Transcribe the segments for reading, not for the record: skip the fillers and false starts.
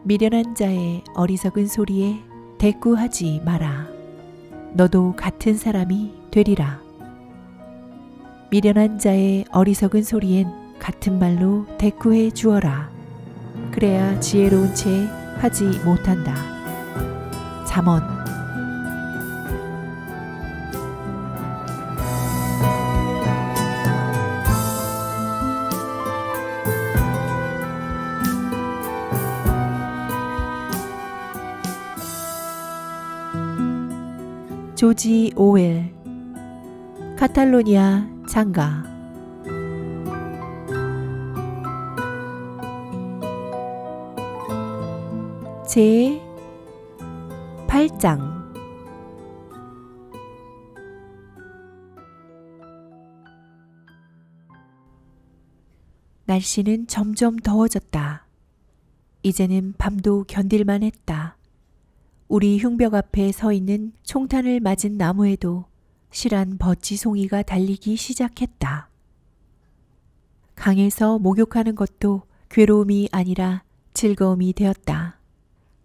미련한 자의 어리석은 소리에 대꾸하지 마라. 너도 같은 사람이 되리라. 미련한 자의 어리석은 소리엔 같은 말로 대꾸해 주어라. 그래야 지혜로운 채 하지 못한다. 잠언. 조지 오웰. 카탈로니아 장가. 제 8장. 날씨는 점점 더워졌다. 이제는 밤도 견딜만 했다. 우리 흉벽 앞에 서 있는 총탄을 맞은 나무에도 실한 버찌송이가 달리기 시작했다. 강에서 목욕하는 것도 괴로움이 아니라 즐거움이 되었다.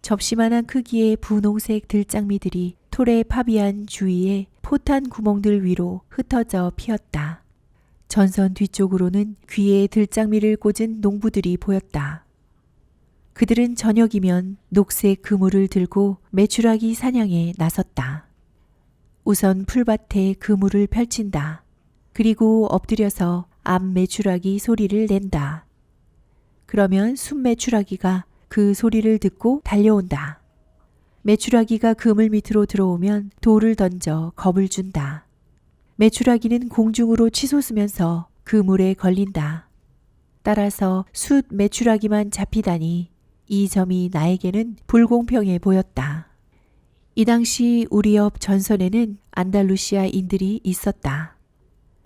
접시만한 크기의 분홍색 들장미들이 톨의 파비안 주위에 포탄 구멍들 위로 흩어져 피었다. 전선 뒤쪽으로는 귀에 들장미를 꽂은 농부들이 보였다. 그들은 저녁이면 녹색 그물을 들고 메추라기 사냥에 나섰다. 우선 풀밭에 그물을 펼친다. 그리고 엎드려서 앞 메추라기 소리를 낸다. 그러면 순 메추라기가 그 소리를 듣고 달려온다. 메추라기가 그물 밑으로 들어오면 돌을 던져 겁을 준다. 메추라기는 공중으로 치솟으면서 그물에 걸린다. 따라서 숫 메추라기만 잡히다니 이 점이 나에게는 불공평해 보였다. 이 당시 우리 옆 전선에는 안달루시아인들이 있었다.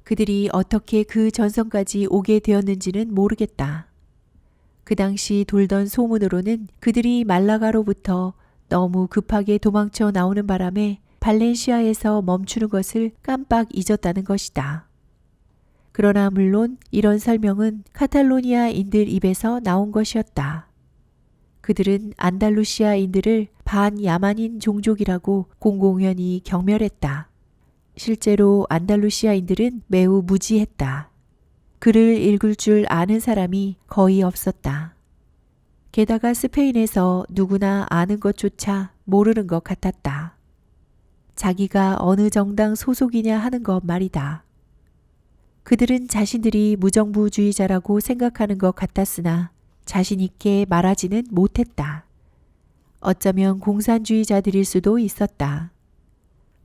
그들이 어떻게 그 전선까지 오게 되었는지는 모르겠다. 그 당시 돌던 소문으로는 그들이 말라가로부터 너무 급하게 도망쳐 나오는 바람에 발렌시아에서 멈추는 것을 깜빡 잊었다는 것이다. 그러나 물론 이런 설명은 카탈로니아인들 입에서 나온 것이었다. 그들은 안달루시아인들을 반야만인 종족이라고 공공연히 경멸했다. 실제로 안달루시아인들은 매우 무지했다. 글을 읽을 줄 아는 사람이 거의 없었다. 게다가 스페인에서 누구나 아는 것조차 모르는 것 같았다. 자기가 어느 정당 소속이냐 하는 것 말이다. 그들은 자신들이 무정부주의자라고 생각하는 것 같았으나 자신 있게 말하지는 못했다. 어쩌면 공산주의자들일 수도 있었다.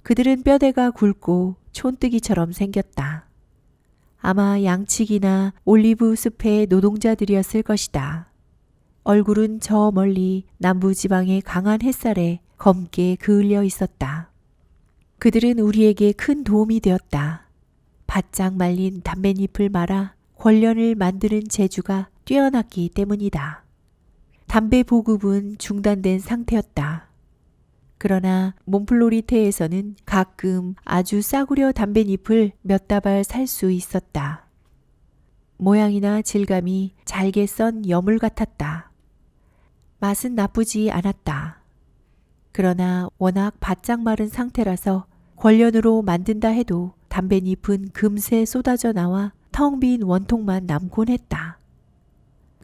그들은 뼈대가 굵고 촌뜨기처럼 생겼다. 아마 양치기나 올리브 숲의 노동자들이었을 것이다. 얼굴은 저 멀리 남부지방의 강한 햇살에 검게 그을려 있었다. 그들은 우리에게 큰 도움이 되었다. 바짝 말린 담뱃잎을 말아 권련을 만드는 재주가 뛰어났기 때문이다. 담배 보급은 중단된 상태였다. 그러나 몬플로리테에서는 가끔 아주 싸구려 담뱃잎을 몇 다발 살 수 있었다. 모양이나 질감이 잘게 썬 여물 같았다. 맛은 나쁘지 않았다. 그러나 워낙 바짝 마른 상태라서 권련으로 만든다 해도 담뱃잎은 금세 쏟아져 나와 텅 빈 원통만 남곤 했다.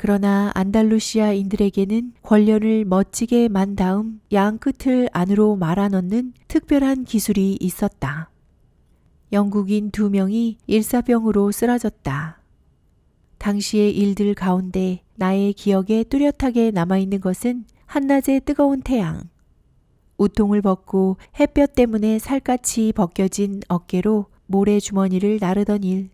그러나 안달루시아인들에게는 권련을 멋지게 만 다음 양 끝을 안으로 말아 넣는 특별한 기술이 있었다. 영국인 2명이 일사병으로 쓰러졌다. 당시의 일들 가운데 나의 기억에 뚜렷하게 남아있는 것은 한낮의 뜨거운 태양, 우통을 벗고 햇볕 때문에 살갗이 벗겨진 어깨로 모래주머니를 나르던 일,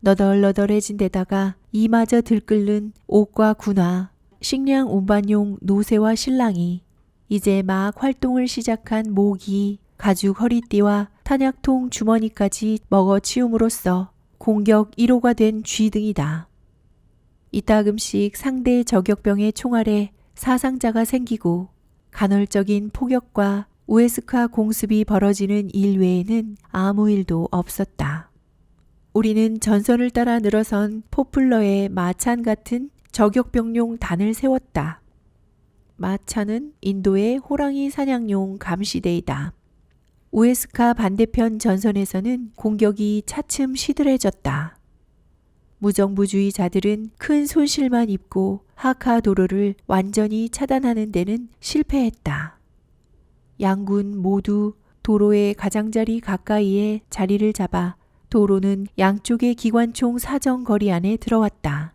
너덜너덜해진 데다가 이마저 들끓는 옷과 군화, 식량 운반용 노새와 신랑이 이제 막 활동을 시작한 모기, 가죽 허리띠와 탄약통 주머니까지 먹어치움으로써 공격 1호가 된 쥐 등이다. 이따금씩 상대 저격병의 총알에 사상자가 생기고 간헐적인 폭격과 우에스카 공습이 벌어지는 일 외에는 아무 일도 없었다. 우리는 전선을 따라 늘어선 포플러의 마찬 같은 저격병용 단을 세웠다. 마차는 인도의 호랑이 사냥용 감시대이다. 우에스카 반대편 전선에서는 공격이 차츰 시들해졌다. 무정부주의자들은 큰 손실만 입고 하카 도로를 완전히 차단하는 데는 실패했다. 양군 모두 도로의 가장자리 가까이에 자리를 잡아 도로는 양쪽의 기관총 사정거리 안에 들어왔다.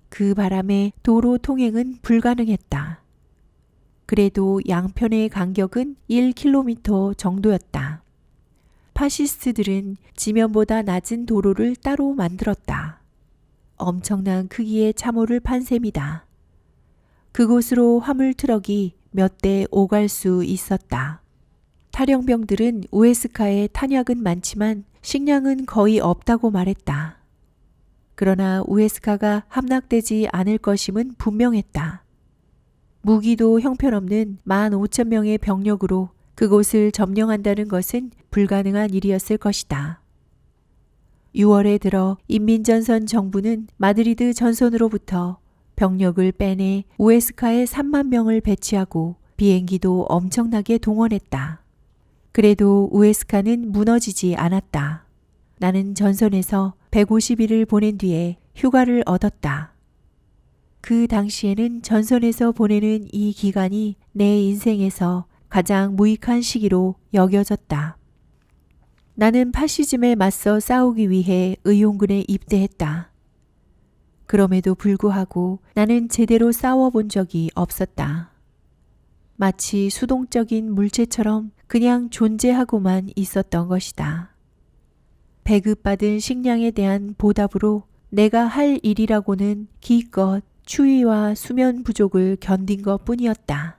그 바람에 도로 통행은 불가능했다. 그래도 양편의 간격은 1km 정도였다. 파시스트들은 지면보다 낮은 도로를 따로 만들었다. 엄청난 크기의 참호를 판 셈이다. 그곳으로 화물 트럭이 몇 대 오갈 수 있었다. 탈영병들은 우에스카에 탄약은 많지만 식량은 거의 없다고 말했다. 그러나 우에스카가 함락되지 않을 것임은 분명했다. 무기도 형편없는 15,000명의 병력으로 그곳을 점령한다는 것은 불가능한 일이었을 것이다. 6월에 들어 인민전선 정부는 마드리드 전선으로부터 병력을 빼내 우에스카에 3만 명을 배치하고 비행기도 엄청나게 동원했다. 그래도 우에스카는 무너지지 않았다. 나는 전선에서 150일을 보낸 뒤에 휴가를 얻었다. 그 당시에는 전선에서 보내는 이 기간이 내 인생에서 가장 무익한 시기로 여겨졌다. 나는 파시즘에 맞서 싸우기 위해 의용군에 입대했다. 그럼에도 불구하고 나는 제대로 싸워본 적이 없었다. 마치 수동적인 물체처럼 그냥 존재하고만 있었던 것이다. 배급받은 식량에 대한 보답으로 내가 할 일이라고는 기껏 추위와 수면 부족을 견딘 것 뿐이었다.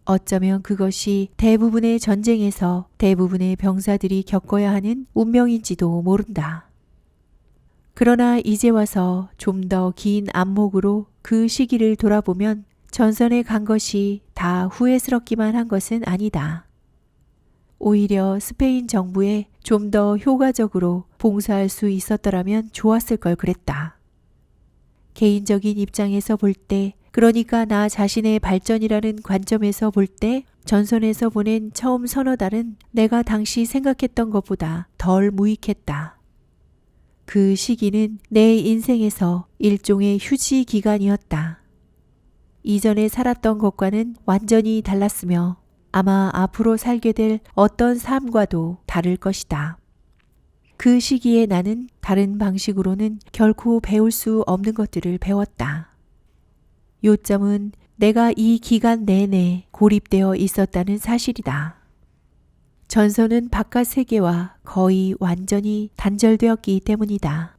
어쩌면 그것이 대부분의 전쟁에서 대부분의 병사들이 겪어야 하는 운명인지도 모른다. 그러나 이제 와서 좀 더 긴 안목으로 그 시기를 돌아보면 전선에 간 것이 다 후회스럽기만 한 것은 아니다. 오히려 스페인 정부에 좀 더 효과적으로 봉사할 수 있었더라면 좋았을 걸 그랬다. 개인적인 입장에서 볼 때, 그러니까 나 자신의 발전이라는 관점에서 볼 때 전선에서 보낸 처음 서너 달은 내가 당시 생각했던 것보다 덜 무익했다. 그 시기는 내 인생에서 일종의 휴지 기간이었다. 이전에 살았던 것과는 완전히 달랐으며 아마 앞으로 살게 될 어떤 삶과도 다를 것이다. 그 시기에 나는 다른 방식으로는 결코 배울 수 없는 것들을 배웠다. 요점은 내가 이 기간 내내 고립되어 있었다는 사실이다. 전선은 바깥 세계와 거의 완전히 단절되었기 때문이다.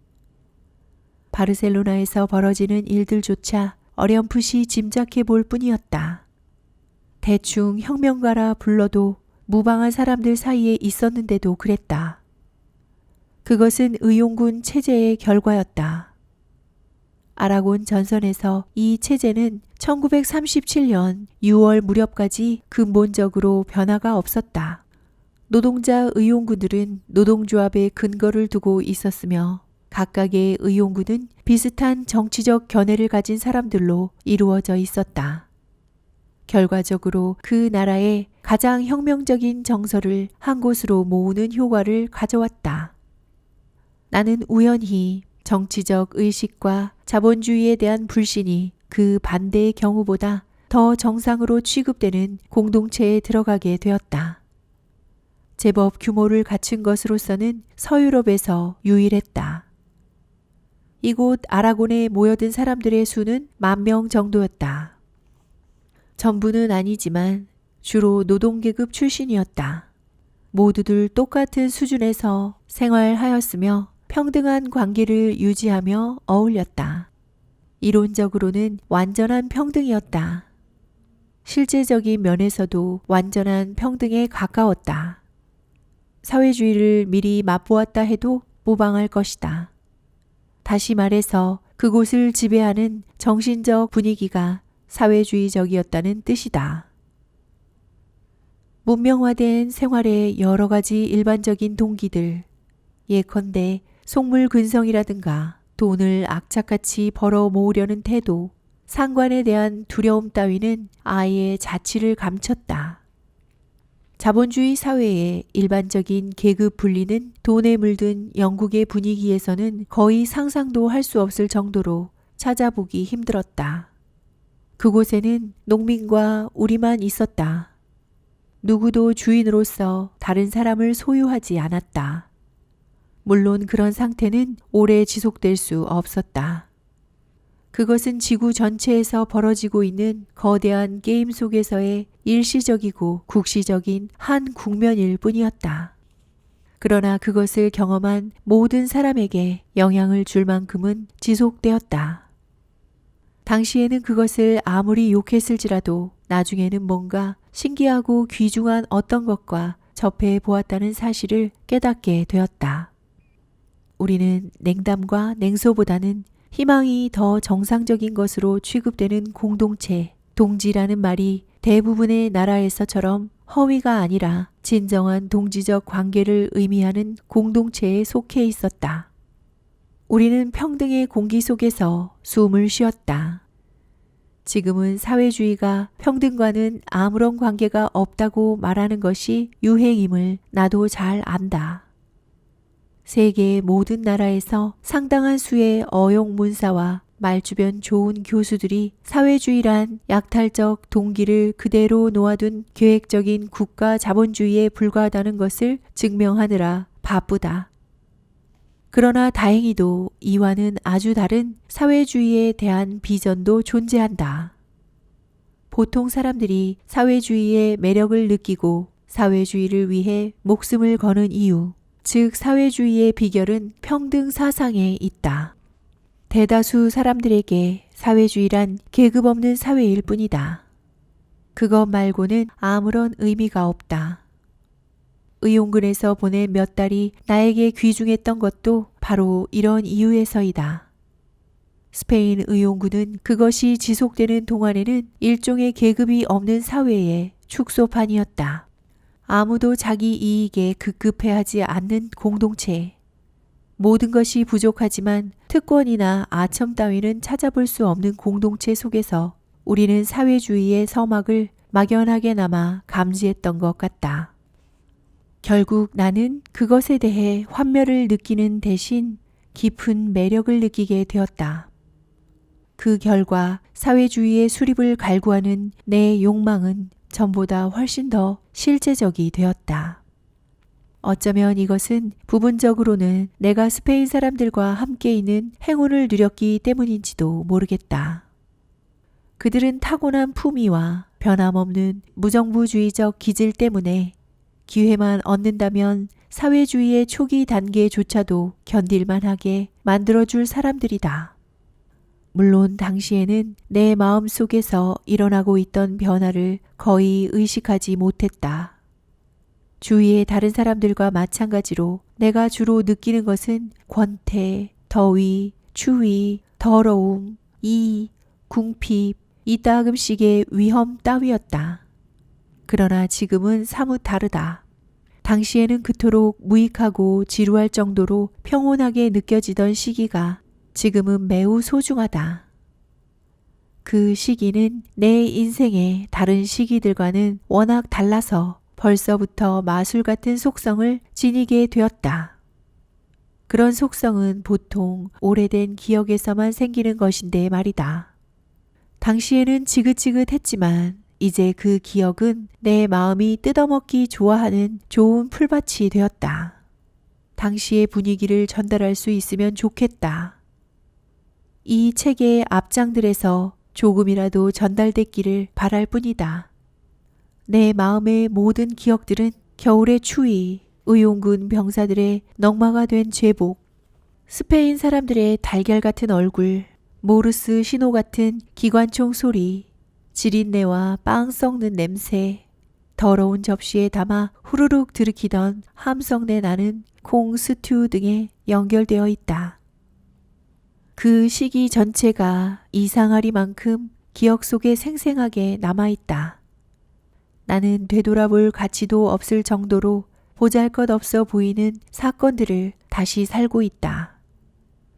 바르셀로나에서 벌어지는 일들조차 어렴풋이 짐작해 볼 뿐이었다. 대충 혁명가라 불러도 무방한 사람들 사이에 있었는데도 그랬다. 그것은 의용군 체제의 결과였다. 아라곤 전선에서 이 체제는 1937년 6월 무렵까지 근본적으로 변화가 없었다. 노동자 의용군들은 노동조합의 근거를 두고 있었으며 각각의 의용군은 비슷한 정치적 견해를 가진 사람들로 이루어져 있었다. 결과적으로 그 나라의 가장 혁명적인 정서를 한 곳으로 모으는 효과를 가져왔다. 나는 우연히 정치적 의식과 자본주의에 대한 불신이 그 반대의 경우보다 더 정상으로 취급되는 공동체에 들어가게 되었다. 제법 규모를 갖춘 것으로서는 서유럽에서 유일했다. 이곳 아라곤에 모여든 사람들의 수는 10,000명 정도였다. 전부는 아니지만 주로 노동계급 출신이었다. 모두들 똑같은 수준에서 생활하였으며 평등한 관계를 유지하며 어울렸다. 이론적으로는 완전한 평등이었다. 실제적인 면에서도 완전한 평등에 가까웠다. 사회주의를 미리 맛보았다 해도 무방할 것이다. 다시 말해서 그곳을 지배하는 정신적 분위기가 사회주의적이었다는 뜻이다. 문명화된 생활의 여러 가지 일반적인 동기들, 예컨대 속물근성이라든가 돈을 악착같이 벌어 모으려는 태도, 상관에 대한 두려움 따위는 아예 자취를 감췄다. 자본주의 사회의 일반적인 계급 분리는 돈에 물든 영국의 분위기에서는 거의 상상도 할 수 없을 정도로 찾아보기 힘들었다. 그곳에는 농민과 우리만 있었다. 누구도 주인으로서 다른 사람을 소유하지 않았다. 물론 그런 상태는 오래 지속될 수 없었다. 그것은 지구 전체에서 벌어지고 있는 거대한 게임 속에서의 일시적이고 국시적인 한 국면일 뿐이었다. 그러나 그것을 경험한 모든 사람에게 영향을 줄 만큼은 지속되었다. 당시에는 그것을 아무리 욕했을지라도 나중에는 뭔가 신기하고 귀중한 어떤 것과 접해 보았다는 사실을 깨닫게 되었다. 우리는 냉담과 냉소보다는 희망이 더 정상적인 것으로 취급되는 공동체, 동지라는 말이 대부분의 나라에서처럼 허위가 아니라 진정한 동지적 관계를 의미하는 공동체에 속해 있었다. 우리는 평등의 공기 속에서 숨을 쉬었다. 지금은 사회주의가 평등과는 아무런 관계가 없다고 말하는 것이 유행임을 나도 잘 안다. 세계의 모든 나라에서 상당한 수의 어용문사와 말주변 좋은 교수들이 사회주의란 약탈적 동기를 그대로 놓아둔 계획적인 국가 자본주의에 불과하다는 것을 증명하느라 바쁘다. 그러나 다행히도 이와는 아주 다른 사회주의에 대한 비전도 존재한다. 보통 사람들이 사회주의의 매력을 느끼고 사회주의를 위해 목숨을 거는 이유, 즉 사회주의의 비결은 평등 사상에 있다. 대다수 사람들에게 사회주의란 계급 없는 사회일 뿐이다. 그것 말고는 아무런 의미가 없다. 의용군에서 보낸 몇 달이 나에게 귀중했던 것도 바로 이런 이유에서이다. 스페인 의용군은 그것이 지속되는 동안에는 일종의 계급이 없는 사회의 축소판이었다. 아무도 자기 이익에 급급해하지 않는 공동체. 모든 것이 부족하지만 특권이나 아첨 따위는 찾아볼 수 없는 공동체 속에서 우리는 사회주의의 서막을 막연하게나마 감지했던 것 같다. 결국 나는 그것에 대해 환멸을 느끼는 대신 깊은 매력을 느끼게 되었다. 그 결과 사회주의의 수립을 갈구하는 내 욕망은 전보다 훨씬 더 실제적이 되었다. 어쩌면 이것은 부분적으로는 내가 스페인 사람들과 함께 있는 행운을 누렸기 때문인지도 모르겠다. 그들은 타고난 품위와 변함없는 무정부주의적 기질 때문에 기회만 얻는다면 사회주의의 초기 단계조차도 견딜만하게 만들어줄 사람들이다. 물론 당시에는 내 마음 속에서 일어나고 있던 변화를 거의 의식하지 못했다. 주위의 다른 사람들과 마찬가지로 내가 주로 느끼는 것은 권태, 더위, 추위, 더러움, 궁핍, 이따금씩의 위험 따위였다. 그러나 지금은 사뭇 다르다. 당시에는 그토록 무익하고 지루할 정도로 평온하게 느껴지던 시기가 지금은 매우 소중하다. 그 시기는 내 인생의 다른 시기들과는 워낙 달라서 벌써부터 마술 같은 속성을 지니게 되었다. 그런 속성은 보통 오래된 기억에서만 생기는 것인데 말이다. 당시에는 지긋지긋했지만 이제 그 기억은 내 마음이 뜯어먹기 좋아하는 좋은 풀밭이 되었다. 당시의 분위기를 전달할 수 있으면 좋겠다. 이 책의 앞장들에서 조금이라도 전달됐기를 바랄 뿐이다. 내 마음의 모든 기억들은 겨울의 추위, 의용군 병사들의 넝마가 된 제복, 스페인 사람들의 달걀 같은 얼굴, 모르스 신호 같은 기관총 소리, 지린내와 빵 썩는 냄새, 더러운 접시에 담아 후루룩 들이키던 함성내 나는 콩 스튜 등에 연결되어 있다. 그 시기 전체가 이상하리만큼 기억 속에 생생하게 남아있다. 나는 되돌아볼 가치도 없을 정도로 보잘것없어 보이는 사건들을 다시 살고 있다.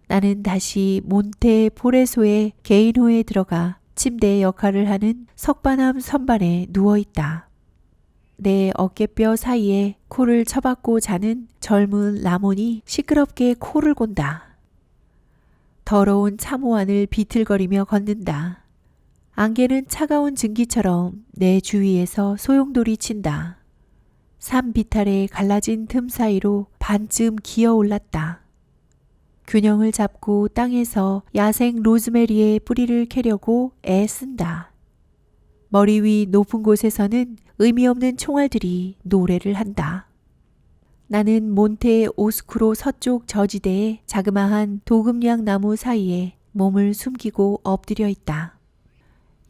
나는 다시 몬테 포레소의 개인호에 들어가 침대 역할을 하는 석반함 선반에 누워있다. 내 어깨뼈 사이에 코를 쳐박고 자는 젊은 라몬이 시끄럽게 코를 곤다. 더러운 참호 안을 비틀거리며 걷는다. 안개는 차가운 증기처럼 내 주위에서 소용돌이 친다. 산 비탈에 갈라진 틈 사이로 반쯤 기어 올랐다. 균형을 잡고 땅에서 야생 로즈메리의 뿌리를 캐려고 애쓴다. 머리 위 높은 곳에서는 의미 없는 총알들이 노래를 한다. 나는 몬테 오스쿠로 서쪽 저지대의 자그마한 도금양 나무 사이에 몸을 숨기고 엎드려 있다.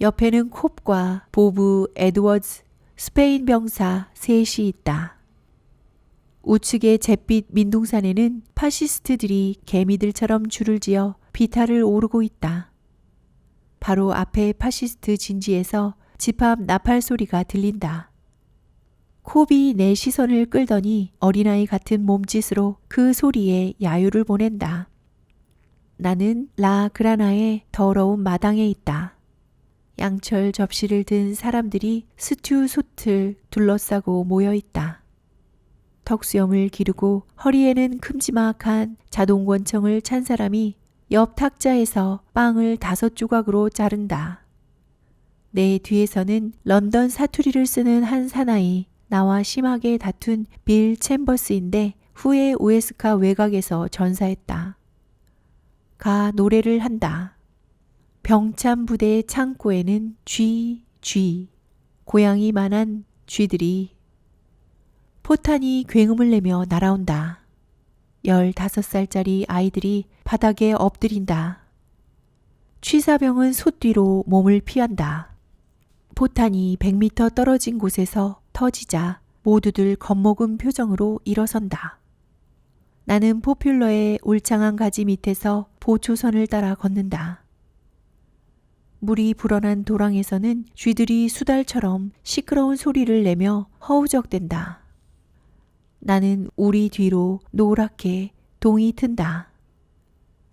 옆에는 콥과 보브 에드워즈, 스페인 병사 셋이 있다. 우측의 잿빛 민둥산에는 파시스트들이 개미들처럼 줄을 지어 비탈을 오르고 있다. 바로 앞에 파시스트 진지에서 집합 나팔 소리가 들린다. 콥이 내 시선을 끌더니 어린아이 같은 몸짓으로 그 소리에 야유를 보낸다. 나는 라 그라나의 더러운 마당에 있다. 양철 접시를 든 사람들이 스튜 솥을 둘러싸고 모여있다. 턱수염을 기르고 허리에는 큼지막한 자동권총을 찬 사람이 옆 탁자에서 빵을 5조각으로 자른다. 내 뒤에서는 런던 사투리를 쓰는 한 사나이, 나와 심하게 다툰 빌 챔버스인데 후에 오에스카 외곽에서 전사했다. 가 노래를 한다. 병참 부대 창고에는 쥐, 고양이만한 쥐들이 포탄이 굉음을 내며 날아온다. 15살짜리 아이들이 바닥에 엎드린다. 취사병은 솥 뒤로 몸을 피한다. 포탄이 100m 떨어진 곳에서 터지자 모두들 겁먹은 표정으로 일어선다. 나는 포퓰러의 울창한 가지 밑에서 보초선을 따라 걷는다. 물이 불어난 도랑에서는 쥐들이 수달처럼 시끄러운 소리를 내며 허우적댄다. 나는 우리 뒤로 노랗게 동이 튼다.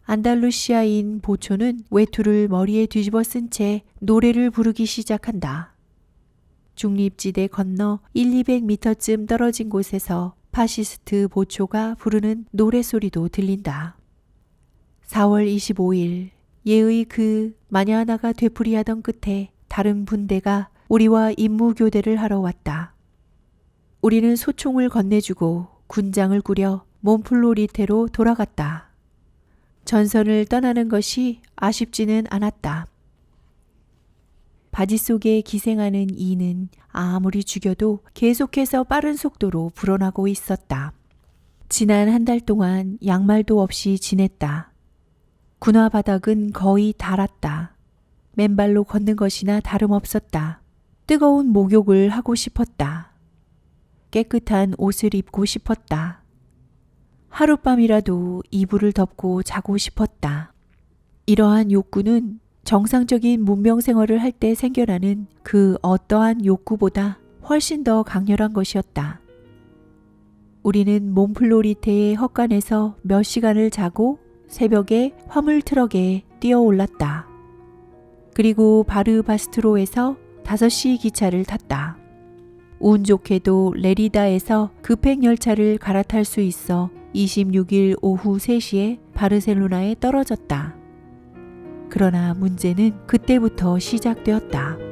안달루시아인 보초는 외투를 머리에 뒤집어 쓴 채 노래를 부르기 시작한다. 중립지대 건너 1-200m쯤 떨어진 곳에서 파시스트 보초가 부르는 노래소리도 들린다. 4월 25일 예의 그 마냐나가 되풀이하던 끝에 다른 분대가 우리와 임무교대를 하러 왔다. 우리는 소총을 건네주고 군장을 꾸려 몬플로리테로 돌아갔다. 전선을 떠나는 것이 아쉽지는 않았다. 바지 속에 기생하는 이는 아무리 죽여도 계속해서 빠른 속도로 불어나고 있었다. 지난 한 달 동안 양말도 없이 지냈다. 군화 바닥은 거의 닳았다. 맨발로 걷는 것이나 다름없었다. 뜨거운 목욕을 하고 싶었다. 깨끗한 옷을 입고 싶었다. 하룻밤이라도 이불을 덮고 자고 싶었다. 이러한 욕구는 정상적인 문명 생활을 할 때 생겨나는 그 어떠한 욕구보다 훨씬 더 강렬한 것이었다. 우리는 몬플로리테의 헛간에서 몇 시간을 자고 새벽에 화물 트럭에 뛰어 올랐다. 그리고 바르바스트로에서 5시 기차를 탔다. 운 좋게도 레리다에서 급행 열차를 갈아탈 수 있어 26일 오후 3시에 바르셀로나에 떨어졌다. 그러나 문제는 그때부터 시작되었다.